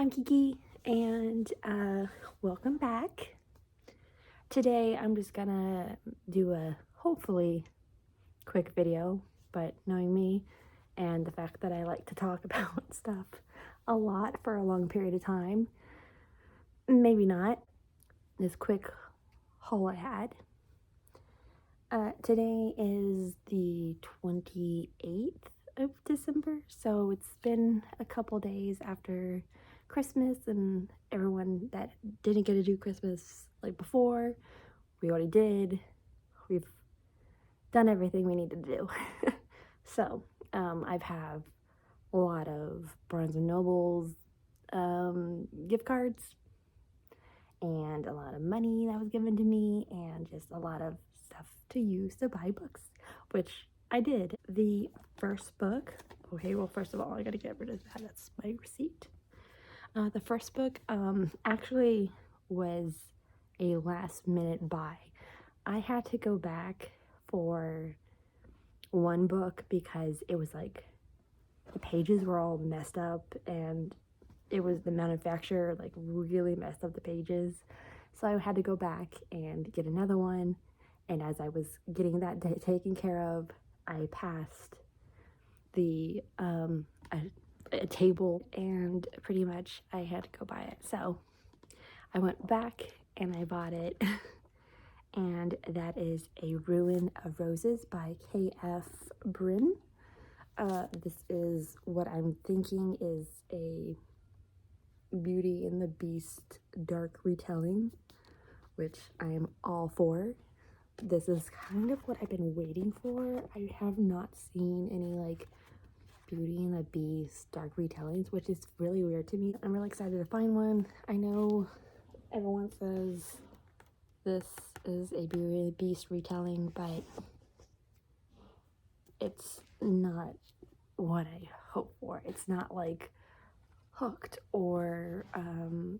I'm Kiki, and welcome back. Today I'm just gonna do a hopefully quick video, but knowing me and the fact that I like to talk about stuff a lot for a long period of time, maybe not. This quick haul I had. Today is the 28th of December, so it's been a couple days after Christmas, and everyone that didn't get to do Christmas like before, we already did. We've done everything we need to do. So I've have a lot of Barnes and Noble's gift cards and a lot of money that was given to me, and just a lot of stuff to use to buy books, which I did. The first book, okay, well, first of all, I gotta get rid of that. That's my receipt. The first book actually was a last minute buy. I had to go back for one book because it was like the pages were all messed up, and it was the manufacturer like really messed up the pages. So I had to go back and get another one. And as I was getting that taken care of, I passed the a table, and pretty much I had to go buy it. So I went back and I bought it. And that is A Ruin of Roses by K.F. Bryn. This is what I'm thinking is a Beauty and the Beast dark retelling, which I am all for. This is kind of what I've been waiting for. I have not seen any like Beauty and the Beast dark retellings, which is really weird to me. I'm really excited to find one. I know everyone says this is a Beauty and the Beast retelling, but it's not what I hope for. It's not like Hooked or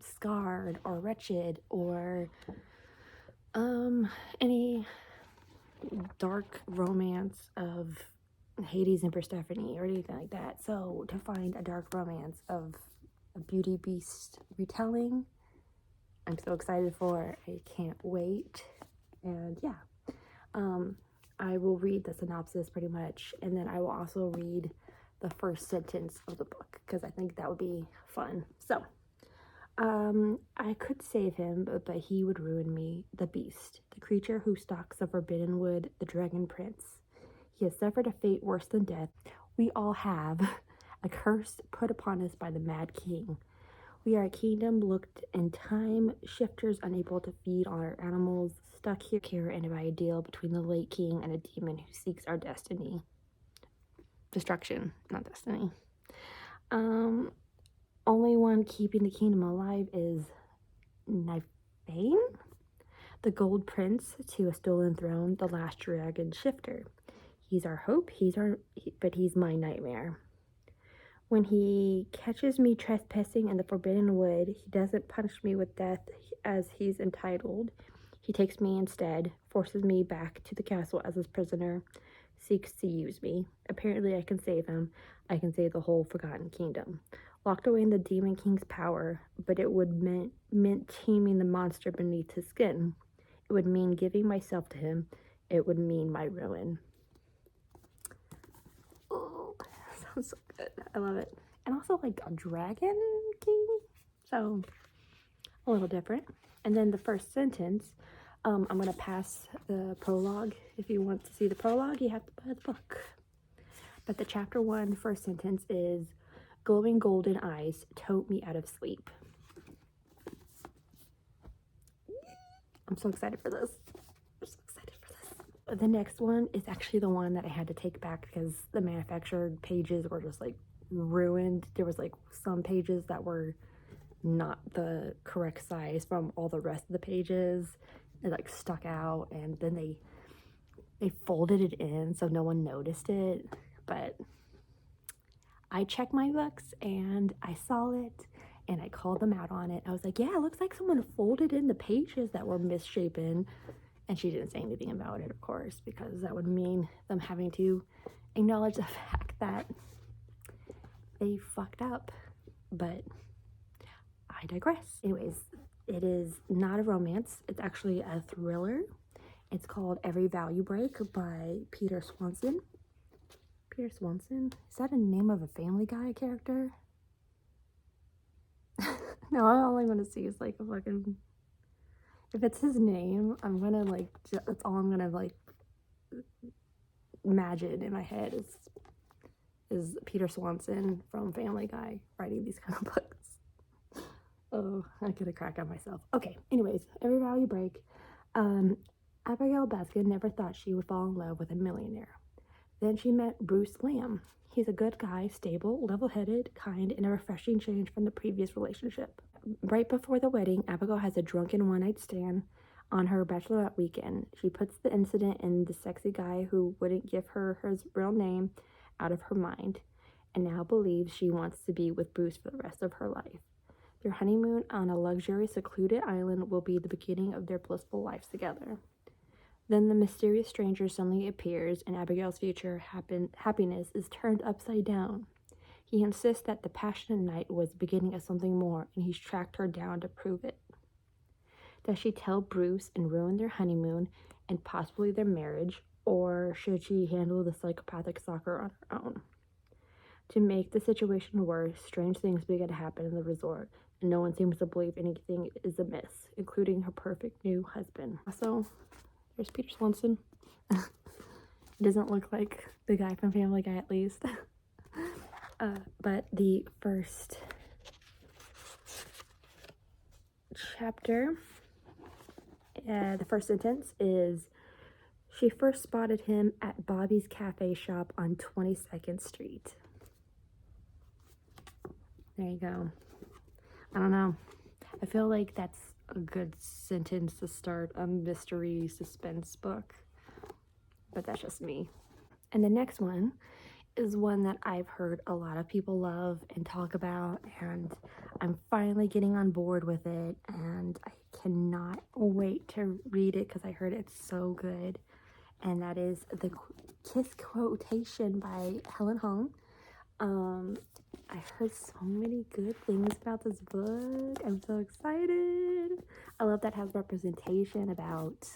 Scarred or Wretched or any dark romance of Hades and Persephone or anything like that. So to find a dark romance of a Beauty Beast retelling, I'm so excited for. I can't wait. And yeah, I will read the synopsis pretty much, and then I will also read the first sentence of the book because I think that would be fun. So I could save him, but he would ruin me. The Beast, the creature who stalks the forbidden wood, the dragon prince. He has suffered a fate worse than death. We all have. A curse put upon us by the Mad King. We are a kingdom looked in time, shifters unable to feed on our animals, stuck here and by a deal between the late king and a demon who seeks our destiny. Destruction, not destiny. Only one keeping the kingdom alive is Nifane, the gold prince to a stolen throne, the last dragon shifter. He's our hope, but he's my nightmare. When he catches me trespassing in the forbidden wood, he doesn't punish me with death as he's entitled. He takes me instead, forces me back to the castle as his prisoner, seeks to use me. Apparently I can save him. I can save the whole forgotten kingdom. Locked away in the demon king's power, but it would meant taming the monster beneath his skin. It would mean giving myself to him. It would mean my ruin. Oh, sounds so good. I love it. And also like a dragon king, so a little different. And then the first sentence, I'm going to pass the prologue. If you want to see the prologue, you have to buy the book. But the chapter 1 first sentence is, glowing golden eyes tote me out of sleep. I'm so excited for this. I'm so excited for this. The next one is actually the one that I had to take back because the manufactured pages were just like ruined. There was like some pages that were not the correct size from all the rest of the pages. It like stuck out, and then they folded it in so no one noticed it. But I checked my books and I saw it and I called them out on it. I was like, yeah, it looks like someone folded in the pages that were misshapen. And she didn't say anything about it, of course, because that would mean them having to acknowledge the fact that they fucked up. But I digress. Anyways, it is not a romance. It's actually a thriller. It's called Every Value Break by Peter Swanson. Peter Swanson? Is that a name of a Family Guy character? No, all I'm gonna see is like a fucking. If it's his name, I'm gonna like. That's all I'm gonna like imagine in my head is Peter Swanson from Family Guy writing these kind of books. Oh, I could have cracked on myself. Okay, anyways, Every Value Break. Abigail Baskin never thought she would fall in love with a millionaire. Then she met Bruce Lamb. He's a good guy, stable, level-headed, kind, and a refreshing change from the previous relationship. Right before the wedding, Abigail has a drunken one-night stand on her bachelorette weekend. She puts the incident in the sexy guy who wouldn't give her his real name out of her mind, and now believes she wants to be with Bruce for the rest of her life. Their honeymoon on a luxury, secluded island will be the beginning of their blissful lives together. Then the mysterious stranger suddenly appears, and Abigail's future happiness is turned upside down. He insists that the passionate night was the beginning of something more, and he's tracked her down to prove it. Does she tell Bruce and ruin their honeymoon and possibly their marriage, or should she handle the psychopathic stalker on her own? To make the situation worse, strange things begin to happen in the resort, and no one seems to believe anything is amiss, including her perfect new husband. Also, there's Peter Swanson. He doesn't look like the guy from Family Guy, at least. But the first chapter, the first sentence is, she first spotted him at Bobby's Cafe shop on 22nd Street. There you go. I don't know. I feel like that's a good sentence to start a mystery suspense book, but that's just me. And the next one is one that I've heard a lot of people love and talk about, and I'm finally getting on board with it, and I cannot wait to read it because I heard it's so good. And that is The Kiss Quotation by Helen Hong. I heard so many good things about this book. I'm so excited. I love that it has representation about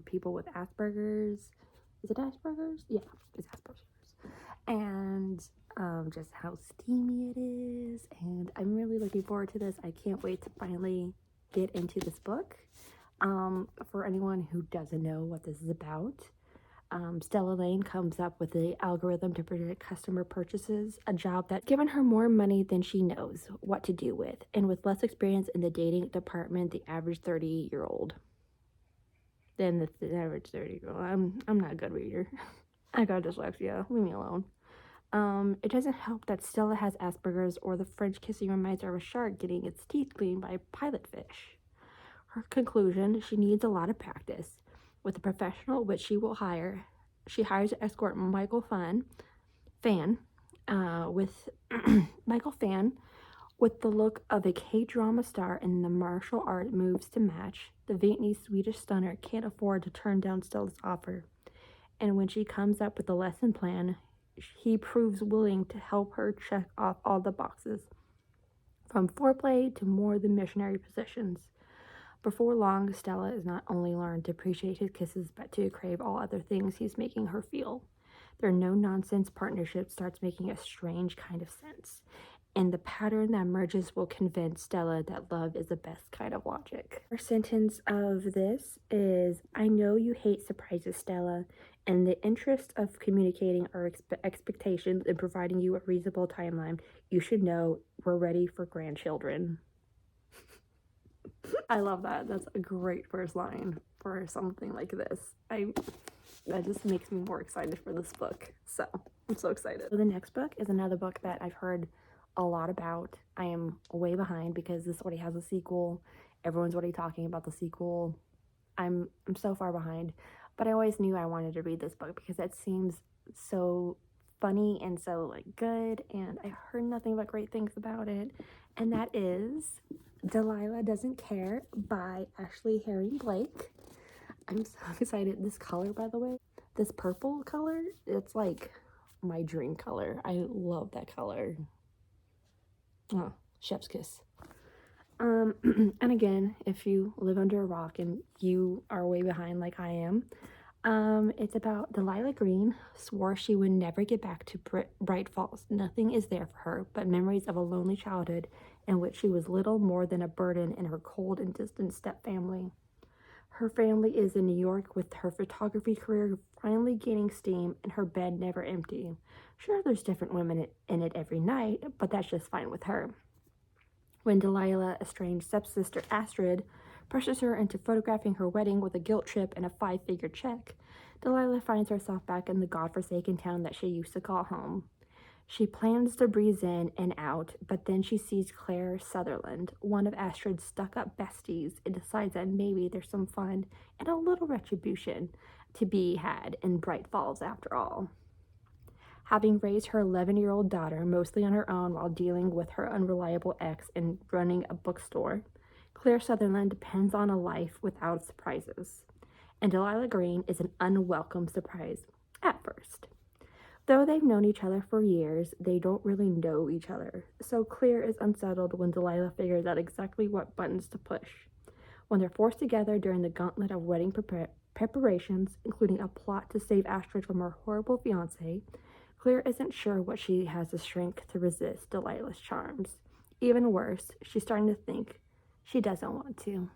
people with Asperger's. Is it Asperger's? Yeah, it's Asperger's. And just how steamy it is. And I'm really looking forward to this. I can't wait to finally get into this book. For anyone who doesn't know what this is about, Stella Lane comes up with the algorithm to predict customer purchases, a job that's given her more money than she knows what to do with, and with less experience in the dating department, the average 30-year-old. Than the average 30-year-old. I'm not a good reader. I got dyslexia. Leave me alone. It doesn't help that Stella has Asperger's, or the French kissing reminds her of a shark getting its teeth cleaned by a pilot fish. Her conclusion, she needs a lot of practice. With a professional, which she will hire, she hires escort Michael Fan, with Michael Fan, with the look of a K-drama star and the martial art moves to match. The Vietnamese Swedish stunner can't afford to turn down Stella's offer. And when she comes up with a lesson plan, he proves willing to help her check off all the boxes, from foreplay to more than missionary positions. Before long, Stella has not only learned to appreciate his kisses, but to crave all other things he's making her feel. Their no-nonsense partnership starts making a strange kind of sense, and the pattern that emerges will convince Stella that love is the best kind of logic. First sentence of this is, I know you hate surprises, Stella. In the interest of communicating our expectations and providing you a reasonable timeline, you should know we're ready for grandchildren. I love that. That's a great first line for something like this. That just makes me more excited for this book. So I'm so excited. So the next book is another book that I've heard a lot about. I am way behind because this already has a sequel. Everyone's already talking about the sequel. I'm so far behind, but I always knew I wanted to read this book because it seems so funny and so like good, and I heard nothing but great things about it. And that is Delilah Doesn't Care by Ashley Herring Blake. I'm so excited. This color, by the way, this purple color, it's like my dream color. I love that color. Oh, chef's kiss. And again, if you live under a rock and you are way behind like I am, it's about Delilah Green swore she would never get back to Bright Falls. Nothing is there for her but memories of a lonely childhood in which she was little more than a burden in her cold and distant step-family. Her family is in New York with her photography career finally gaining steam and her bed never empty. Sure, there's different women in it every night, but that's just fine with her. When Delilah, estranged stepsister Astrid, presses her into photographing her wedding with a guilt trip and a 5-figure check, Delilah finds herself back in the godforsaken town that she used to call home. She plans to breeze in and out, but then she sees Claire Sutherland, one of Astrid's stuck-up besties, and decides that maybe there's some fun and a little retribution to be had in Bright Falls after all. Having raised her 11-year-old daughter mostly on her own while dealing with her unreliable ex and running a bookstore, Claire Sutherland depends on a life without surprises. And Delilah Green is an unwelcome surprise at first. Though they've known each other for years, they don't really know each other. So Claire is unsettled when Delilah figures out exactly what buttons to push. When they're forced together during the gauntlet of wedding preparations, including a plot to save Astrid from her horrible fiancé, Claire isn't sure what she has the strength to resist Delilah's charms. Even worse, she's starting to think she doesn't want to.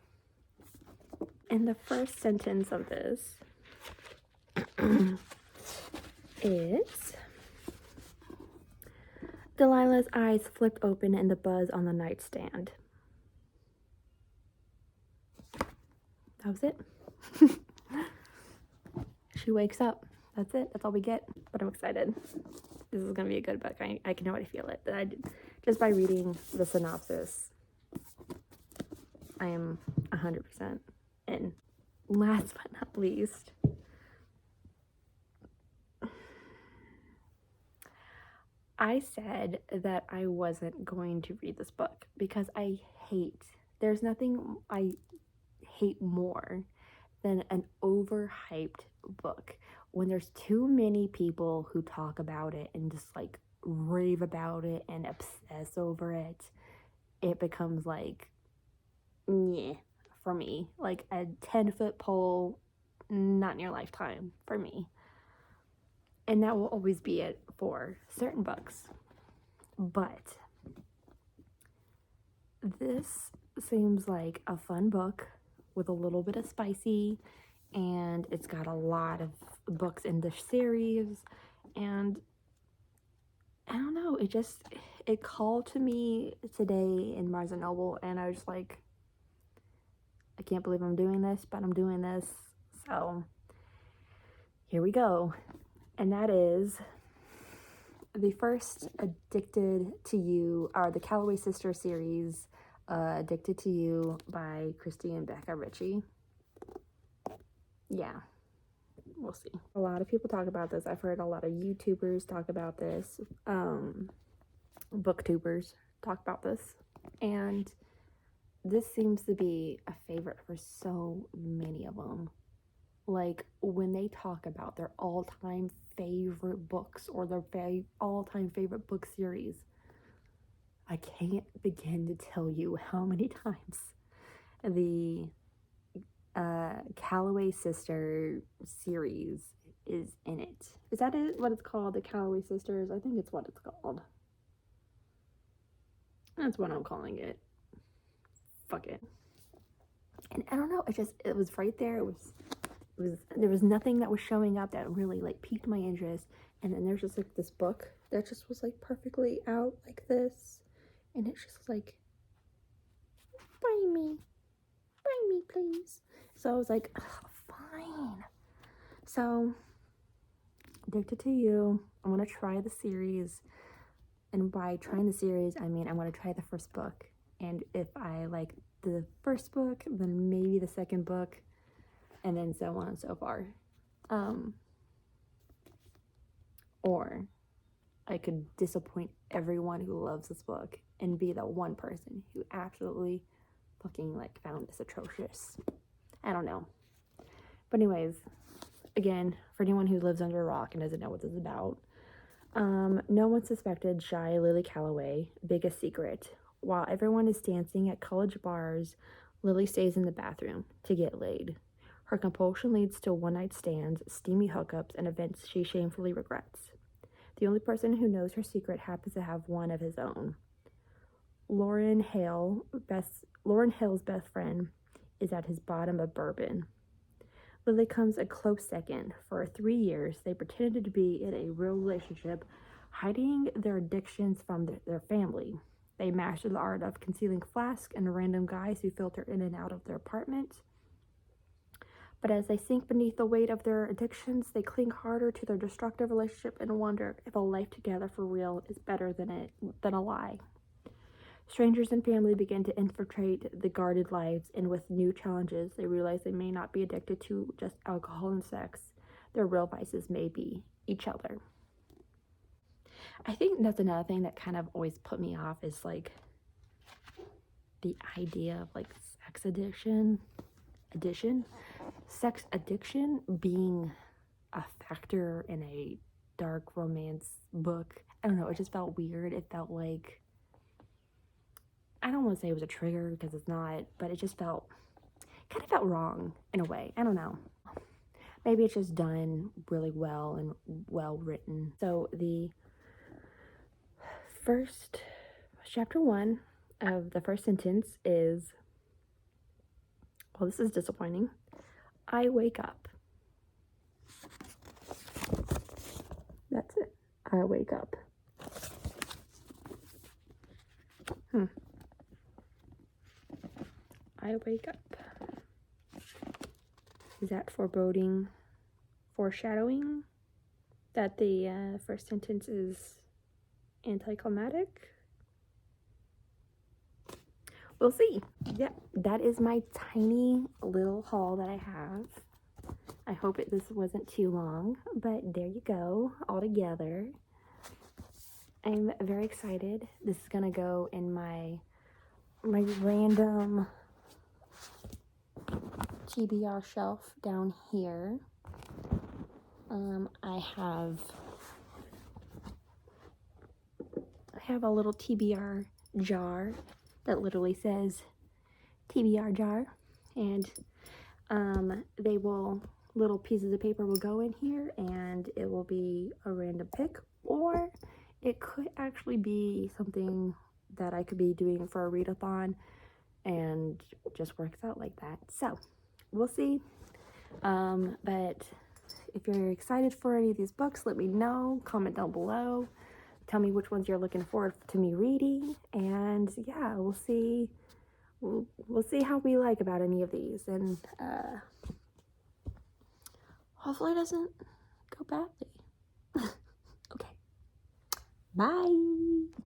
In the first sentence of this is, Delilah's eyes flipped open in the buzz on the nightstand. That was it. She wakes up. That's it. That's all we get. But I'm excited. This is going to be a good book. I can already feel it. Just by reading the synopsis, I am 100% in. Last but not least, I said that I wasn't going to read this book because there's nothing I hate more than an overhyped book. When there's too many people who talk about it and just like rave about it and obsess over it, it becomes like, yeah, for me. Like a 10-foot pole, not in your lifetime for me. And that will always be it for certain books. But this seems like a fun book with a little bit of spicy, and it's got a lot of books in the series, and I don't know, it called to me today in Barnes & Noble, and I was just like, I can't believe I'm doing this, but I'm doing this, so here we go. And that is the first Addicted to You, or the Calloway Sisters series, Addicted to You by Christy and Becca Ritchie. Yeah, we'll see. A lot of people talk about this. I've heard a lot of YouTubers talk about this, booktubers talk about this, and this seems to be a favorite for so many of them. Like, when they talk about their all-time favorite books or their all-time favorite book series, I can't begin to tell you how many times the Calloway Sister series is in it. Is that what it's called? The Calloway Sisters? I think it's what it's called. That's what I'm calling it. Fuck it. And I don't know, it was right there. There was nothing that was showing up that really like piqued my interest, and then there's just like this book that just was like perfectly out like this, and it's just like, buy me please. So I was like, fine. So Addicted to You, I'm gonna try the series, and by trying the series I mean I'm gonna try the first book, and if I like the first book, then maybe the second book, and then so on and so far. Or I could disappoint everyone who loves this book and be the one person who absolutely fucking like found this atrocious. I don't know. But anyways, again, for anyone who lives under a rock and doesn't know what this is about, no one suspected shy Lily Calloway, biggest secret, While everyone is dancing at college bars, Lily stays in the bathroom to get laid. Her compulsion leads to one-night stands, steamy hookups, and events she shamefully regrets. The only person who knows her secret happens to have one of his own. Lauren Hale's best friend is at his bottom of bourbon. Lily comes a close second. For 3 years, they pretended to be in a real relationship, hiding their addictions from their family. They mastered the art of concealing flasks and random guys who filter in and out of their apartment. But as they sink beneath the weight of their addictions, they cling harder to their destructive relationship and wonder if a life together for real is better than a lie. Strangers and family begin to infiltrate the guarded lives, and with new challenges, they realize they may not be addicted to just alcohol and sex. Their real vices may be each other. I think that's another thing that kind of always put me off is like the idea of like sex addiction being a factor in a dark romance book. I don't know, it just felt weird. It felt like, I don't want to say it was a trigger because it's not, but it just kind of felt wrong in a way. I don't know. Maybe it's just done really well and well written. So the first, chapter 1 of the first sentence is, well, this is disappointing. I wake up. That's it. I wake up. I wake up. Is that foreshadowing that the first sentence is anticlimactic? We'll see. Yeah, that is my tiny little haul that I have. I hope this wasn't too long, but there you go, all together. I'm very excited. This is gonna go in my random TBR shelf down here. I have a little TBR jar that literally says TBR jar, and little pieces of paper will go in here, and it will be a random pick, or it could actually be something that I could be doing for a readathon, and it just works out like that. So we'll see. But if you're excited for any of these books, let me know. Comment down below. Tell me which ones you're looking forward to me reading, and yeah, we'll see. We'll see how we like about any of these, and hopefully it doesn't go badly. Okay. Bye.